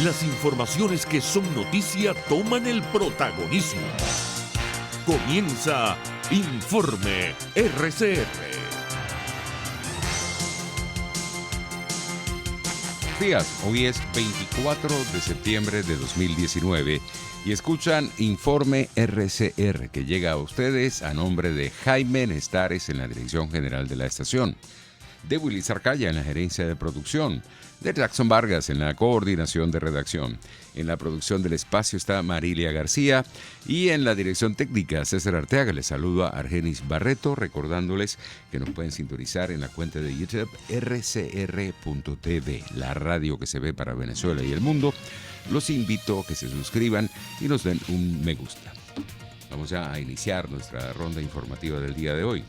Las informaciones que son noticia toman el protagonismo. Comienza Informe RCR. Días, hoy es 24 de septiembre de 2019 y escuchan Informe RCR, que llega a ustedes a nombre de Jaime Nestares en la dirección general de la estación, de Willy Zarcaya en la gerencia de producción, de Jackson Vargas en la coordinación de redacción. En la producción del espacio está Marilia García y en la dirección técnica César Arteaga. Les saluda Argenis Barreto, recordándoles que nos pueden sintonizar en la cuenta de YouTube rcr.tv, la radio que se ve para Venezuela y el mundo. Los invito a que se suscriban y nos den un me gusta. Vamos ya a iniciar nuestra ronda informativa del día de hoy.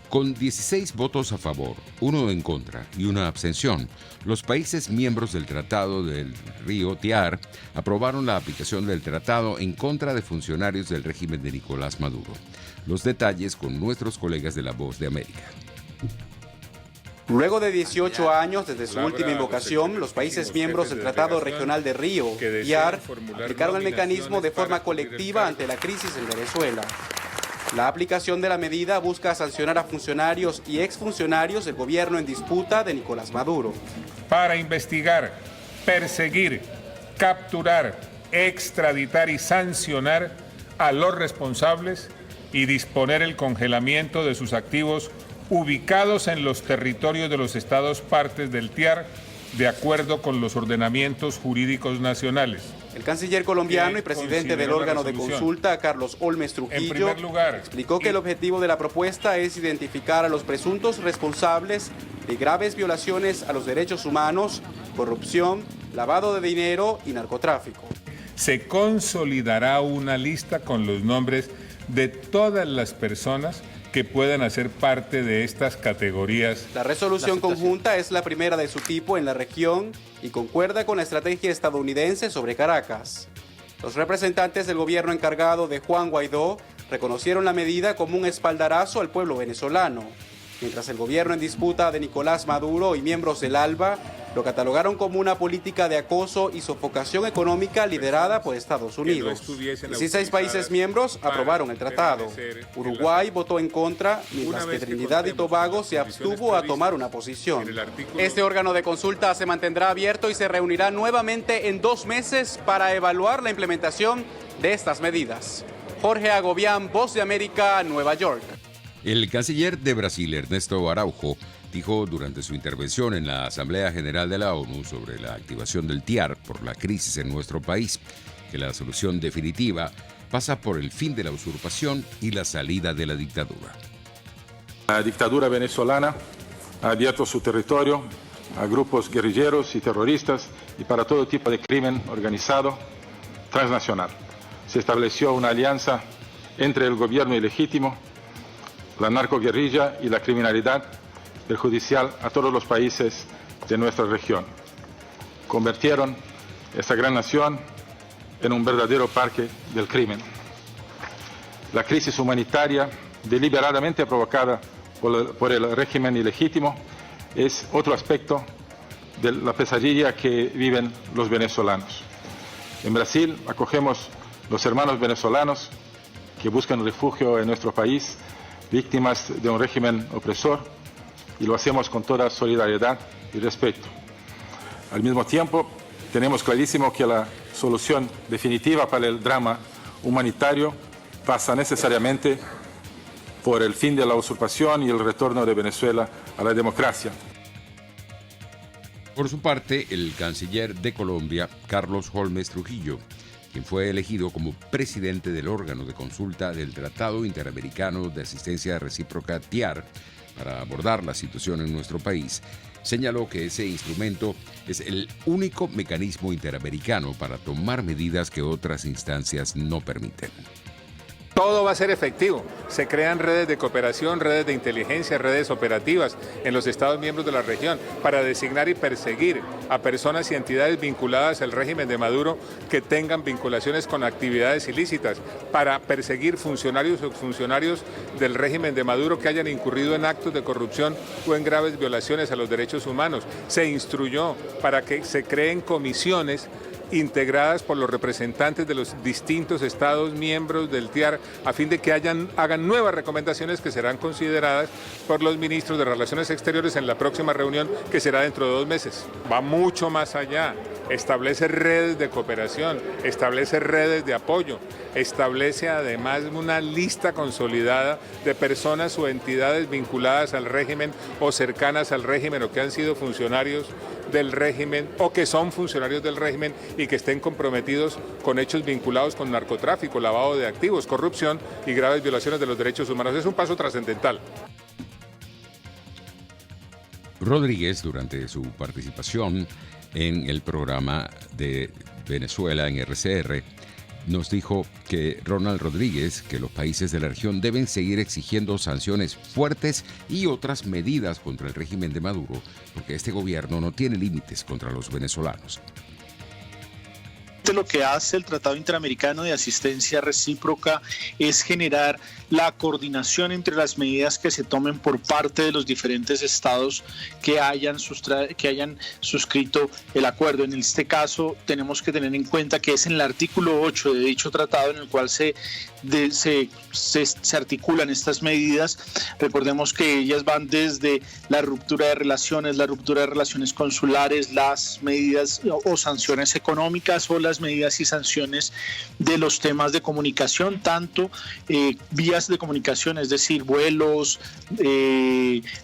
Con 16 votos a favor, 1 en contra y 1 abstención, los países miembros del Tratado del Río TIAR aprobaron la aplicación del tratado en contra de funcionarios del régimen de Nicolás Maduro. Los detalles con nuestros colegas de La Voz de América. Luego de 18 años desde su última invocación, los países miembros del Tratado Regional de Río, TIAR, aplicaron el mecanismo de forma colectiva ante la crisis en Venezuela. La aplicación de la medida busca sancionar a funcionarios y exfuncionarios del gobierno en disputa de Nicolás Maduro. Para investigar, perseguir, capturar, extraditar y sancionar a los responsables y disponer el congelamiento de sus activos ubicados en los territorios de los estados partes del TIAR, de acuerdo con los ordenamientos jurídicos nacionales. El canciller colombiano y presidente del órgano de consulta, Carlos Holmes Trujillo, explicó que el objetivo de la propuesta es identificar a los presuntos responsables de graves violaciones a los derechos humanos, corrupción, lavado de dinero y narcotráfico. Se consolidará una lista con los nombres de todas las personas que puedan hacer parte de estas categorías. La resolución conjunta es la primera de su tipo en la región y concuerda con la estrategia estadounidense sobre Caracas. Los representantes del gobierno encargado de Juan Guaidó reconocieron la medida como un espaldarazo al pueblo venezolano, mientras el gobierno en disputa de Nicolás Maduro y miembros del ALBA lo catalogaron como una política de acoso y sofocación económica liderada por Estados Unidos. 16 países miembros aprobaron el tratado. Uruguay votó en contra, mientras que Trinidad y Tobago se abstuvo a tomar una posición. Este órgano de consulta se mantendrá abierto y se reunirá nuevamente en 2 meses para evaluar la implementación de estas medidas. Jorge Agobián, Voz de América, Nueva York. El canciller de Brasil, Ernesto Araujo, dijo durante su intervención en la Asamblea General de la ONU sobre la activación del TIAR por la crisis en nuestro país, que la solución definitiva pasa por el fin de la usurpación y la salida de la dictadura. La dictadura venezolana ha abierto su territorio a grupos guerrilleros y terroristas y para todo tipo de crimen organizado transnacional. Se estableció una alianza entre el gobierno ilegítimo, la narcoguerrilla y la criminalidad perjudicial a todos los países de nuestra región. Convirtieron esta gran nación en un verdadero parque del crimen. La crisis humanitaria deliberadamente provocada por el régimen ilegítimo es otro aspecto de la pesadilla que viven los venezolanos. En Brasil acogemos los hermanos venezolanos que buscan refugio en nuestro país, víctimas de un régimen opresor, y lo hacemos con toda solidaridad y respeto. Al mismo tiempo, tenemos clarísimo que la solución definitiva para el drama humanitario pasa necesariamente por el fin de la usurpación y el retorno de Venezuela a la democracia. Por su parte, el canciller de Colombia, Carlos Holmes Trujillo, quien fue elegido como presidente del órgano de consulta del Tratado Interamericano de Asistencia Recíproca TIAR, para abordar la situación en nuestro país, señaló que ese instrumento es el único mecanismo interamericano para tomar medidas que otras instancias no permiten. Todo va a ser efectivo. Se crean redes de cooperación, redes de inteligencia, redes operativas en los Estados miembros de la región para designar y perseguir a personas y entidades vinculadas al régimen de Maduro que tengan vinculaciones con actividades ilícitas, para perseguir funcionarios o exfuncionarios del régimen de Maduro que hayan incurrido en actos de corrupción o en graves violaciones a los derechos humanos. Se instruyó para que se creen comisiones integradas por los representantes de los distintos estados miembros del TIAR a fin de que hagan nuevas recomendaciones que serán consideradas por los ministros de Relaciones Exteriores en la próxima reunión, que será dentro de 2 meses. Va mucho más allá. Establece redes de cooperación, establece redes de apoyo, establece además una lista consolidada de personas o entidades vinculadas al régimen o cercanas al régimen o que han sido funcionarios del régimen o que son funcionarios del régimen y que estén comprometidos con hechos vinculados con narcotráfico, lavado de activos, corrupción y graves violaciones de los derechos humanos. Es un paso trascendental. Rodríguez, durante su participación en el programa de Venezuela en RCR, nos dijo que Ronald Rodríguez, que los países de la región deben seguir exigiendo sanciones fuertes y otras medidas contra el régimen de Maduro, porque este gobierno no tiene límites contra los venezolanos. Lo que hace el Tratado Interamericano de Asistencia Recíproca es generar la coordinación entre las medidas que se tomen por parte de los diferentes estados que hayan suscrito el acuerdo. En este caso tenemos que tener en cuenta que es en el artículo 8 de dicho tratado en el cual se articulan estas medidas. Recordemos que ellas van desde la ruptura de relaciones consulares, las medidas o sanciones económicas o las medidas y sanciones de los temas de comunicación, tanto vías de comunicación, es decir, vuelos,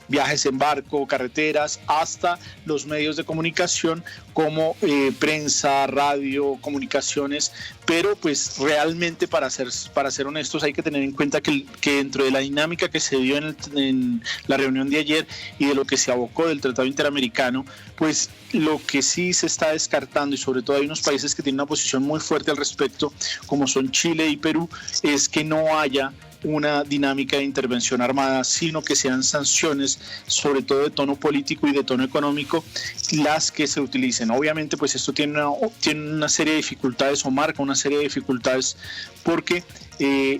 viajes en barco, carreteras, hasta los medios de comunicación como prensa, radio, comunicaciones, pero pues realmente para ser honestos hay que tener en cuenta que dentro de la dinámica que se dio en la reunión de ayer y de lo que se abocó del Tratado Interamericano, pues lo que sí se está descartando, y sobre todo hay unos países que tienen una posición muy fuerte al respecto, como son Chile y Perú, es que no haya una dinámica de intervención armada, sino que sean sanciones, sobre todo de tono político y de tono económico, las que se utilicen. Obviamente, pues esto tiene una serie de dificultades o marca una serie de dificultades porque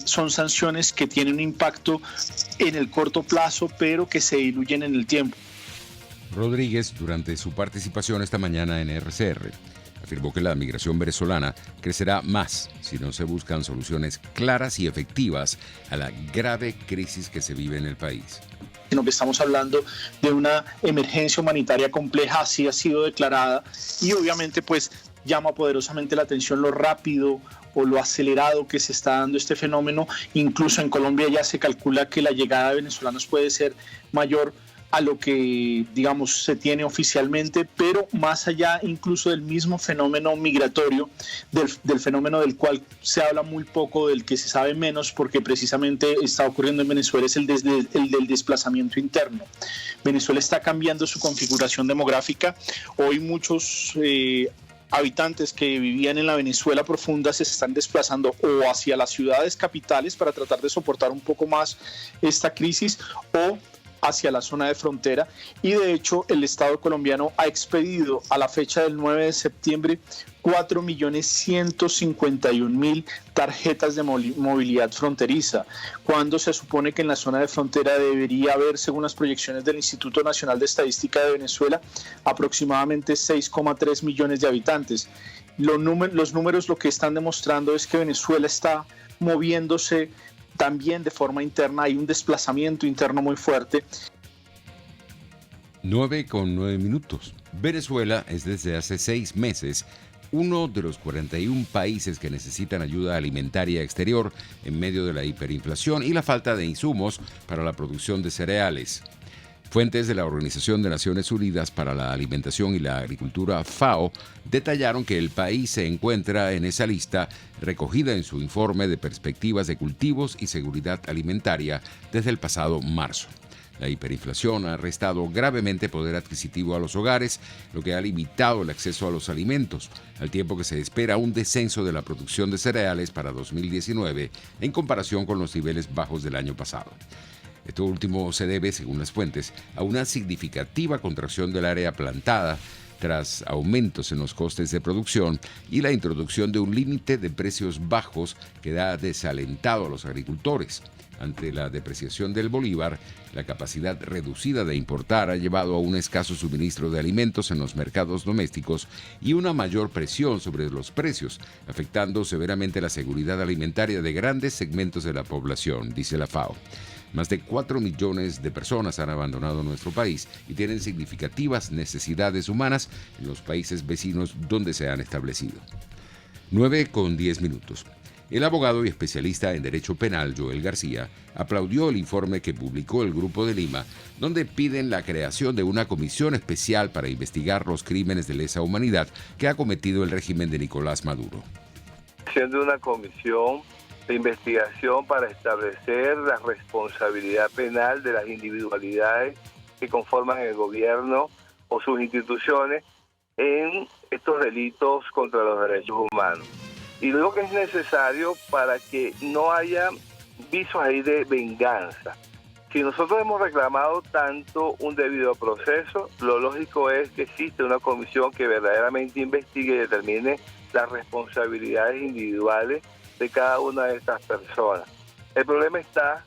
son sanciones que tienen un impacto en el corto plazo, pero que se diluyen en el tiempo. Rodríguez, durante su participación esta mañana en RCR, afirmó que la migración venezolana crecerá más si no se buscan soluciones claras y efectivas a la grave crisis que se vive en el país. Sino que estamos hablando de una emergencia humanitaria compleja, así ha sido declarada, y obviamente pues llama poderosamente la atención lo rápido o lo acelerado que se está dando este fenómeno. Incluso en Colombia ya se calcula que la llegada de venezolanos puede ser mayor a lo que, digamos, se tiene oficialmente, pero más allá incluso del mismo fenómeno migratorio, del fenómeno del cual se habla muy poco, del que se sabe menos, porque precisamente está ocurriendo en Venezuela, es el del desplazamiento interno. Venezuela está cambiando su configuración demográfica. Hoy muchos habitantes que vivían en la Venezuela profunda se están desplazando o hacia las ciudades capitales para tratar de soportar un poco más esta crisis, o hacia la zona de frontera, y de hecho el Estado colombiano ha expedido a la fecha del 9 de septiembre 4.151.000 tarjetas de movilidad fronteriza, cuando se supone que en la zona de frontera debería haber, según las proyecciones del Instituto Nacional de Estadística de Venezuela, aproximadamente 6,3 millones de habitantes. Los números lo que están demostrando es que Venezuela está moviéndose también de forma interna, hay un desplazamiento interno muy fuerte. 9:09. Venezuela es desde hace 6 meses uno de los 41 países que necesitan ayuda alimentaria exterior en medio de la hiperinflación y la falta de insumos para la producción de cereales. Fuentes de la Organización de Naciones Unidas para la Alimentación y la Agricultura, FAO, detallaron que el país se encuentra en esa lista recogida en su informe de perspectivas de cultivos y seguridad alimentaria desde el pasado marzo. La hiperinflación ha restado gravemente poder adquisitivo a los hogares, lo que ha limitado el acceso a los alimentos, al tiempo que se espera un descenso de la producción de cereales para 2019 en comparación con los niveles bajos del año pasado. Esto último se debe, según las fuentes, a una significativa contracción del área plantada tras aumentos en los costes de producción y la introducción de un límite de precios bajos que da desalentado a los agricultores. Ante la depreciación del bolívar, la capacidad reducida de importar ha llevado a un escaso suministro de alimentos en los mercados domésticos y una mayor presión sobre los precios, afectando severamente la seguridad alimentaria de grandes segmentos de la población, dice la FAO. Más de 4 millones de personas han abandonado nuestro país y tienen significativas necesidades humanas en los países vecinos donde se han establecido. 9:10. El abogado y especialista en derecho penal Joel García aplaudió el informe que publicó el Grupo de Lima, donde piden la creación de una comisión especial para investigar los crímenes de lesa humanidad que ha cometido el régimen de Nicolás Maduro. Siendo una comisión de investigación para establecer la responsabilidad penal de las individualidades que conforman el gobierno o sus instituciones en estos delitos contra los derechos humanos. Y luego que es necesario para que no haya visos ahí de venganza. Si nosotros hemos reclamado tanto un debido proceso, lo lógico es que existe una comisión que verdaderamente investigue y determine las responsabilidades individuales de cada una de estas personas. El problema está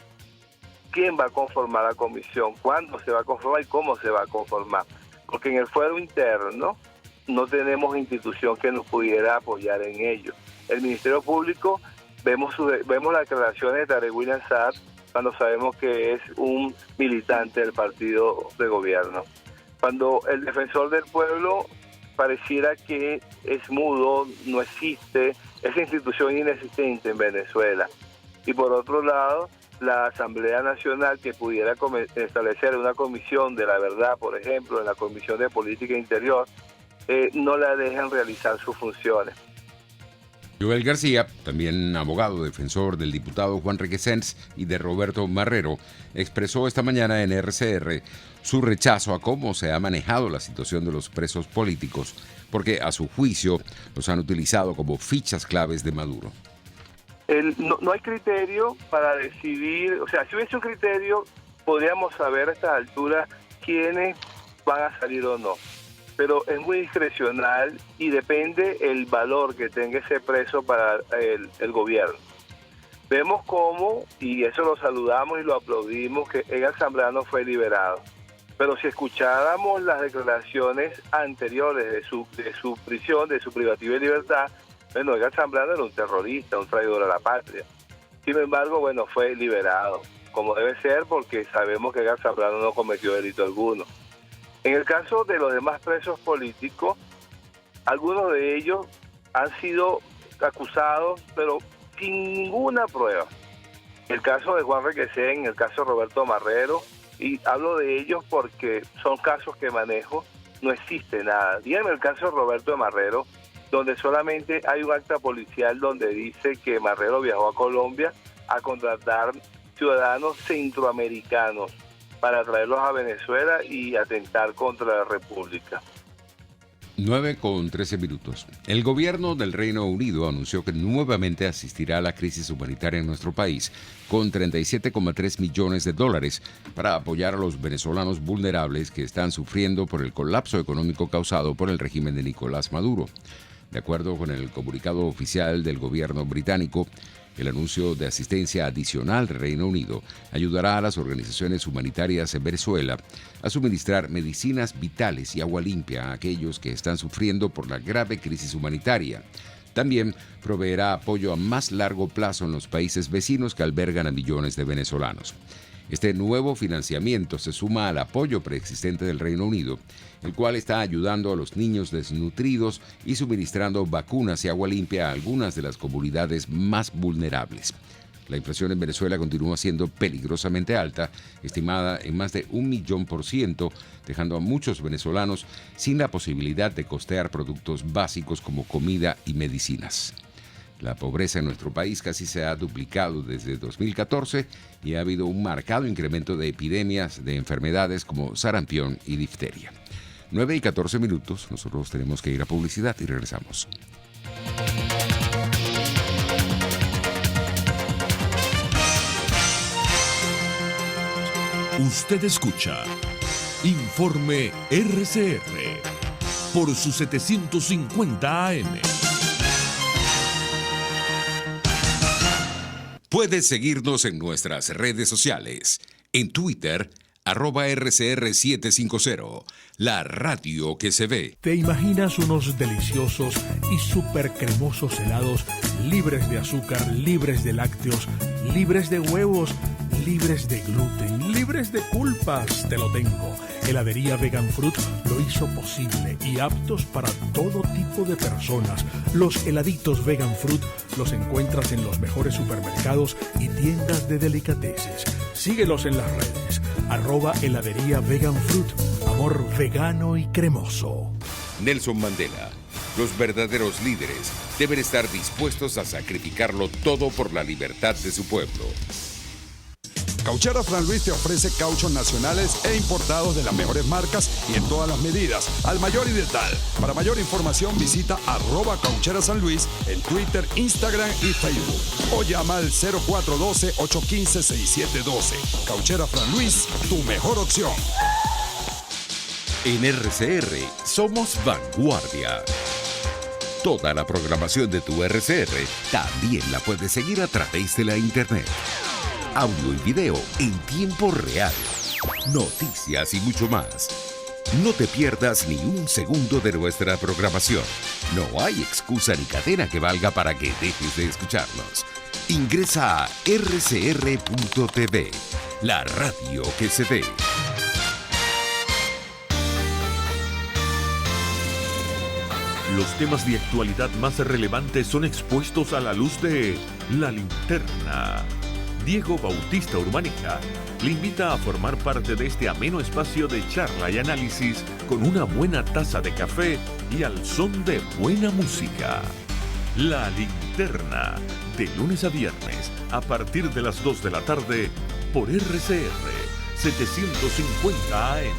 quién va a conformar la comisión, cuándo se va a conformar y cómo se va a conformar. Porque en el fuero interno no tenemos institución que nos pudiera apoyar en ello. El Ministerio Público, vemos las declaraciones de Tarek William Saab cuando sabemos que es un militante del partido de gobierno. Cuando el defensor del pueblo pareciera que es mudo, no existe, esa institución inexistente en Venezuela. Y por otro lado, la Asamblea Nacional que pudiera establecer una comisión de la verdad, por ejemplo, en la Comisión de Política Interior, no la dejan realizar sus funciones. Joel García, también abogado defensor del diputado Juan Requesens y de Roberto Marrero, expresó esta mañana en RCR su rechazo a cómo se ha manejado la situación de los presos políticos, porque a su juicio los han utilizado como fichas claves de Maduro. No hay criterio para decidir, o sea, si hubiese un criterio, podríamos saber a estas alturas quiénes van a salir o no. Pero es muy discrecional y depende el valor que tenga ese preso para el gobierno. Vemos cómo, y eso lo saludamos y lo aplaudimos, que Edgar Zambrano fue liberado. Pero si escucháramos las declaraciones anteriores de su prisión, de su privativa de libertad, bueno, Edgar Zambrano era un terrorista, un traidor a la patria. Sin embargo, bueno, fue liberado, como debe ser, porque sabemos que Edgar Zambrano no cometió delito alguno. En el caso de los demás presos políticos, algunos de ellos han sido acusados, pero sin ninguna prueba. El caso de Juan Requesens, el caso de Roberto Marrero, y hablo de ellos porque son casos que manejo, no existe nada. Díganme el caso de Roberto Marrero, donde solamente hay un acta policial donde dice que Marrero viajó a Colombia a contratar ciudadanos centroamericanos para traerlos a Venezuela y atentar contra la República. 9:13. El gobierno del Reino Unido anunció que nuevamente asistirá a la crisis humanitaria en nuestro país con $37,3 millones para apoyar a los venezolanos vulnerables que están sufriendo por el colapso económico causado por el régimen de Nicolás Maduro. De acuerdo con el comunicado oficial del gobierno británico, el anuncio de asistencia adicional del Reino Unido ayudará a las organizaciones humanitarias en Venezuela a suministrar medicinas vitales y agua limpia a aquellos que están sufriendo por la grave crisis humanitaria. También proveerá apoyo a más largo plazo en los países vecinos que albergan a millones de venezolanos. Este nuevo financiamiento se suma al apoyo preexistente del Reino Unido, el cual está ayudando a los niños desnutridos y suministrando vacunas y agua limpia a algunas de las comunidades más vulnerables. La inflación en Venezuela continúa siendo peligrosamente alta, estimada en más de 1.000.000%, dejando a muchos venezolanos sin la posibilidad de costear productos básicos como comida y medicinas. La pobreza en nuestro país casi se ha duplicado desde 2014 y ha habido un marcado incremento de epidemias de enfermedades como sarampión y difteria. 9:14. Nosotros tenemos que ir a publicidad y regresamos. Usted escucha Informe RCR por su 750 AM. Puedes seguirnos en nuestras redes sociales. En Twitter, @RCR750, la radio que se ve. ¿Te imaginas unos deliciosos y súper cremosos helados libres de azúcar, libres de lácteos, libres de huevos, libres de gluten, libres de culpas? Te lo tengo. Heladería Vegan Fruit lo hizo posible y aptos para todo tipo de personas. Los heladitos Vegan Fruit los encuentras en los mejores supermercados y tiendas de delicateces. Síguelos en las redes. @heladería Vegan Fruit. Amor vegano y cremoso. Nelson Mandela. Los verdaderos líderes deben estar dispuestos a sacrificarlo todo por la libertad de su pueblo. Cauchera Fran Luis te ofrece cauchos nacionales e importados de las mejores marcas y en todas las medidas, al mayor y de tal. Para mayor información visita @Cauchera San Luis en Twitter, Instagram y Facebook. O llama al 0412-815-6712. Cauchera Fran Luis, tu mejor opción. En RCR somos vanguardia. Toda la programación de tu RCR también la puedes seguir a través de la internet. Audio y video en tiempo real, noticias y mucho más. No te pierdas ni un segundo de nuestra programación. No hay excusa ni cadena que valga para que dejes de escucharnos. Ingresa a rcr.tv, la radio que se ve. Los temas de actualidad más relevantes son expuestos a la luz de La Linterna. Diego Bautista Urmanica le invita a formar parte de este ameno espacio de charla y análisis con una buena taza de café y al son de buena música. La Linterna, de lunes a viernes, a partir de las 2 de la tarde, por RCR 750 AM.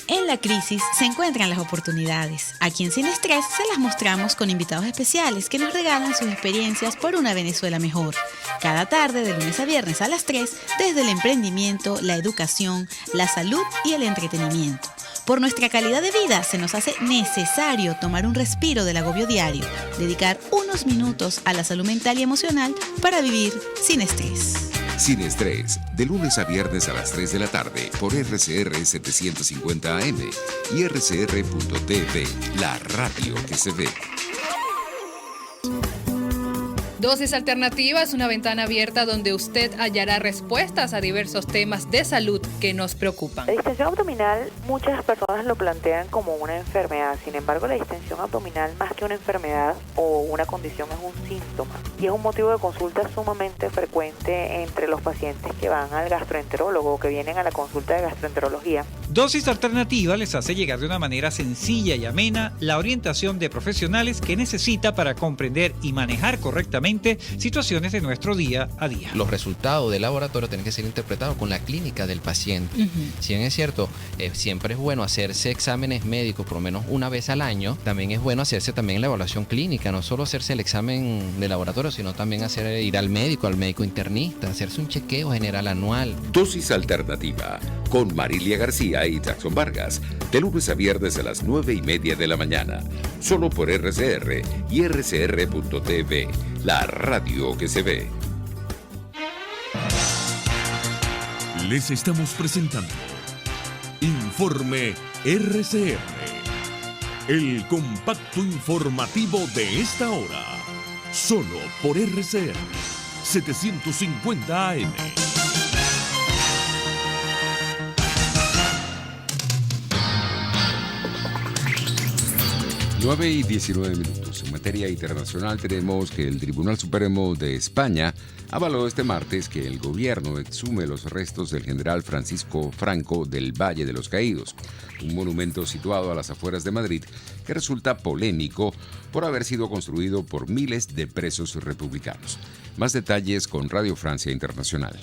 En la crisis se encuentran las oportunidades. Aquí en Sin Estrés se las mostramos con invitados especiales que nos regalan sus experiencias por una Venezuela mejor. Cada tarde, de lunes a viernes a las 3, desde el emprendimiento, la educación, la salud y el entretenimiento. Por nuestra calidad de vida se nos hace necesario tomar un respiro del agobio diario, dedicar unos minutos a la salud mental y emocional para vivir sin estrés. Sin Estrés, de lunes a viernes a las 3 de la tarde por RCR 750 AM y rcr.tv, la radio que se ve. Dosis Alternativa es una ventana abierta donde usted hallará respuestas a diversos temas de salud que nos preocupan. La distensión abdominal, muchas personas lo plantean como una enfermedad. Sin embargo, la distensión abdominal, más que una enfermedad o una condición, es un síntoma y es un motivo de consulta sumamente frecuente entre los pacientes que van al gastroenterólogo o que vienen a la consulta de gastroenterología. Dosis Alternativa les hace llegar de una manera sencilla y amena la orientación de profesionales que necesita para comprender y manejar correctamente situaciones de nuestro día a día. Los resultados del laboratorio tienen que ser interpretados con la clínica del paciente. Si bien es cierto, siempre es bueno hacerse exámenes médicos por lo menos una vez al año, también es bueno hacerse también la evaluación clínica, no solo hacerse el examen de laboratorio, sino también ir al médico internista, hacerse un chequeo general anual. Dosis Alternativa, con Marilia García y Jackson Vargas, de lunes a viernes a las 9:30 de la mañana, solo por RCR y rcr.tv, la radio que se ve. Les estamos presentando Informe RCR, el compacto informativo de esta hora, solo por RCR 750 AM. Nueve y 19 minutos. En materia internacional tenemos que el Tribunal Supremo de España avaló este martes que el gobierno exhume los restos del general Francisco Franco del Valle de los Caídos, un monumento situado a las afueras de Madrid que resulta polémico por haber sido construido por miles de presos republicanos. Más detalles con Radio Francia Internacional.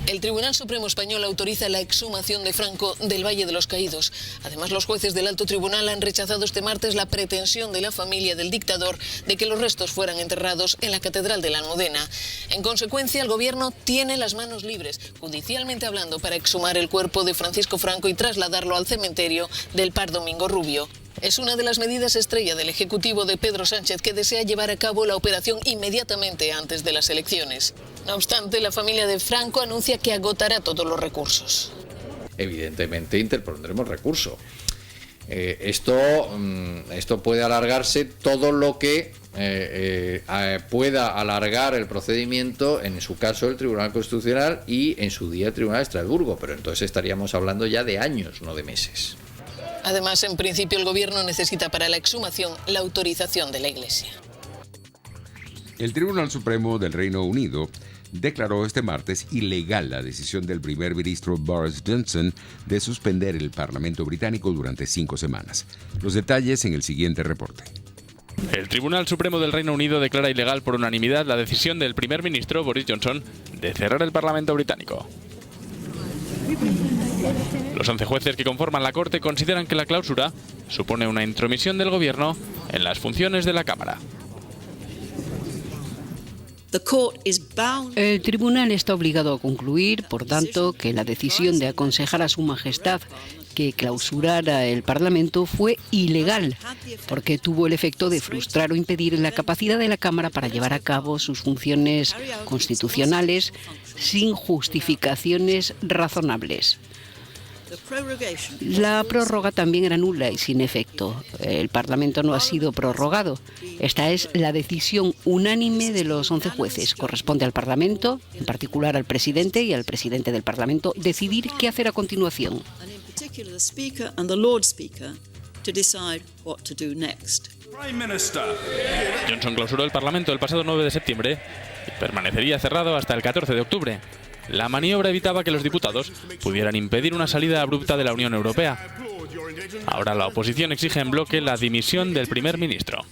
El Tribunal Supremo Español autoriza la exhumación de Franco del Valle de los Caídos. Además, los jueces del Alto Tribunal han rechazado este martes la pretensión de la familia del dictador de que los restos fueran enterrados en la Catedral de la Almudena. En consecuencia, el gobierno tiene las manos libres, judicialmente hablando, para exhumar el cuerpo de Francisco Franco y trasladarlo al cementerio del Par Domingo Rubio. Es una de las medidas estrella del Ejecutivo de Pedro Sánchez, que desea llevar a cabo la operación inmediatamente antes de las elecciones. No obstante, la familia de Franco anuncia que agotará todos los recursos. Evidentemente interpondremos recurso. Esto puede alargarse todo lo que pueda alargar el procedimiento, en su caso el Tribunal Constitucional y en su día el Tribunal de Estrasburgo, pero entonces estaríamos hablando ya de años, no de meses. Además, en principio, el gobierno necesita para la exhumación la autorización de la Iglesia. El Tribunal Supremo del Reino Unido declaró este martes ilegal la decisión del primer ministro Boris Johnson de suspender el Parlamento británico durante 5 semanas. Los detalles en el siguiente reporte. El Tribunal Supremo del Reino Unido declara ilegal por unanimidad la decisión del primer ministro Boris Johnson de cerrar el Parlamento británico. Los 11 jueces que conforman la Corte consideran que la clausura supone una intromisión del Gobierno en las funciones de la Cámara. El tribunal está obligado a concluir, por tanto, que la decisión de aconsejar a Su Majestad que clausurara el Parlamento fue ilegal, porque tuvo el efecto de frustrar o impedir la capacidad de la Cámara para llevar a cabo sus funciones constitucionales sin justificaciones razonables. La prórroga también era nula y sin efecto. El Parlamento no ha sido prorrogado. Esta es la decisión unánime de los 11 jueces. Corresponde al Parlamento, en particular al presidente y al presidente del Parlamento, decidir qué hacer a continuación. Johnson clausuró el Parlamento el pasado 9 de septiembre y permanecería cerrado hasta el 14 de octubre. La maniobra evitaba que los diputados pudieran impedir una salida abrupta de la Unión Europea. Ahora la oposición exige en bloque la dimisión del primer ministro.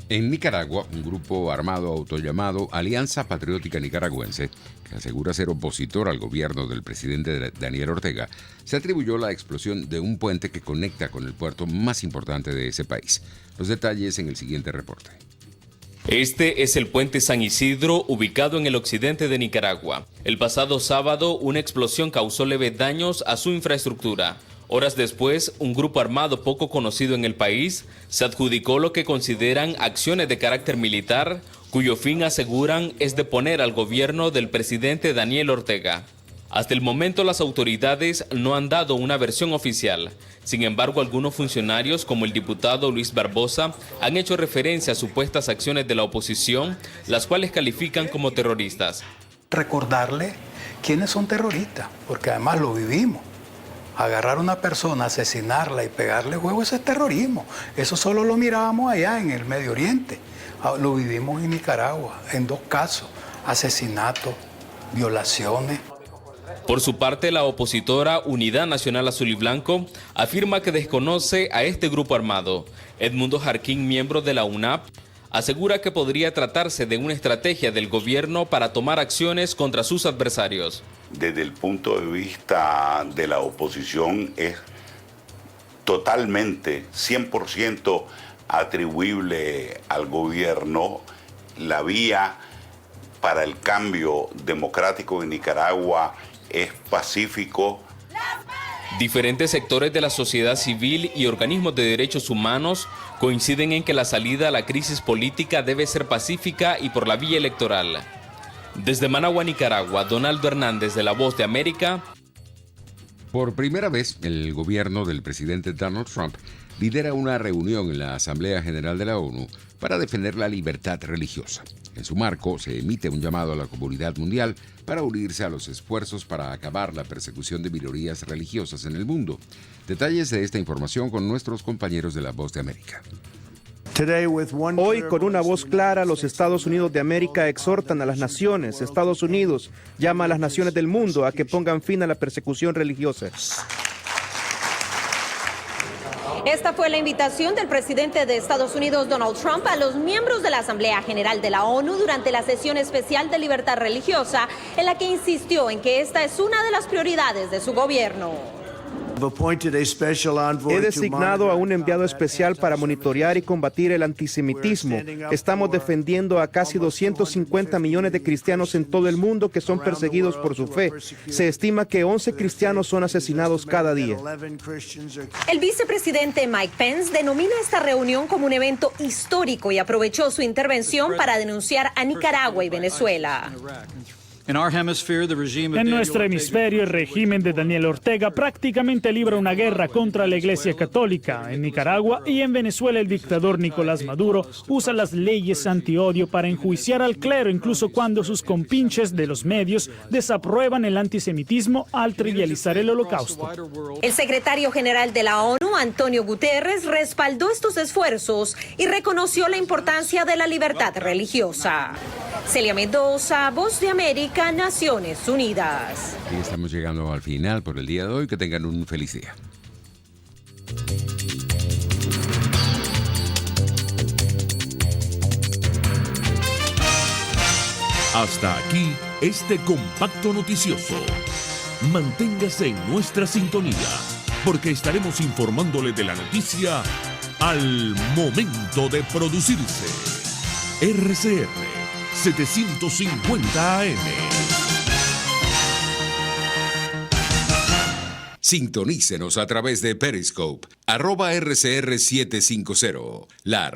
En Nicaragua, un grupo armado autollamado Alianza Patriótica Nicaragüense, que asegura ser opositor al gobierno del presidente Daniel Ortega, se atribuyó la explosión de un puente que conecta con el puerto más importante de ese país. Los detalles en el siguiente reporte. Este es el puente San Isidro, ubicado en el occidente de Nicaragua. El pasado sábado, una explosión causó leves daños a su infraestructura. Horas después, un grupo armado poco conocido en el país se adjudicó lo que consideran acciones de carácter militar, cuyo fin aseguran es deponer al gobierno del presidente Daniel Ortega. Hasta el momento las autoridades no han dado una versión oficial. Sin embargo, algunos funcionarios, como el diputado Luis Barbosa, han hecho referencia a supuestas acciones de la oposición, las cuales califican como terroristas. Recordarle quiénes son terroristas, porque además lo vivimos. Agarrar a una persona, asesinarla y pegarle fuego, eso es terrorismo. Eso solo lo mirábamos allá en el Medio Oriente. Lo vivimos en Nicaragua, en 2 casos, asesinatos, violaciones. Por su parte, la opositora Unidad Nacional Azul y Blanco afirma que desconoce a este grupo armado. Edmundo Jarquín, miembro de la UNAP, asegura que podría tratarse de una estrategia del gobierno para tomar acciones contra sus adversarios. Desde el punto de vista de la oposición es totalmente, 100% atribuible al gobierno. La vía para el cambio democrático en Nicaragua es pacífico. Diferentes sectores de la sociedad civil y organismos de derechos humanos coinciden en que la salida a la crisis política debe ser pacífica y por la vía electoral. Desde Managua, Nicaragua, Donaldo Hernández, de La Voz de América. Por primera vez, el gobierno del presidente Donald Trump lidera una reunión en la Asamblea General de la ONU para defender la libertad religiosa. En su marco, se emite un llamado a la comunidad mundial para unirse a los esfuerzos para acabar la persecución de minorías religiosas en el mundo. Detalles de esta información con nuestros compañeros de La Voz de América. Hoy, con una voz clara, los Estados Unidos de América exhortan a las naciones. Estados Unidos llama a las naciones del mundo a que pongan fin a la persecución religiosa. Esta fue la invitación del presidente de Estados Unidos, Donald Trump, a los miembros de la Asamblea General de la ONU durante la sesión especial de libertad religiosa, en la que insistió en que esta es una de las prioridades de su gobierno. He designado a un enviado especial para monitorear y combatir el antisemitismo. Estamos defendiendo a casi 250 millones de cristianos en todo el mundo que son perseguidos por su fe. Se estima que 11 cristianos son asesinados cada día. El vicepresidente Mike Pence denomina esta reunión como un evento histórico y aprovechó su intervención para denunciar a Nicaragua y Venezuela. En nuestro hemisferio, el régimen de Daniel Ortega prácticamente libra una guerra contra la Iglesia Católica. En Nicaragua y en Venezuela, el dictador Nicolás Maduro usa las leyes antiodio para enjuiciar al clero, incluso cuando sus compinches de los medios desaprueban el antisemitismo al trivializar el Holocausto. El secretario general de la ONU, Antonio Guterres, respaldó estos esfuerzos y reconoció la importancia de la libertad religiosa. Celia Mendoza, Voz de América, Naciones Unidas. Y estamos llegando al final por el día de hoy. Que tengan un feliz día. Hasta aquí este compacto noticioso. Manténgase en nuestra sintonía, porque estaremos informándole de la noticia al momento de producirse. RCR 750 AM. Sintonícenos a través de Periscope, @RCR750. La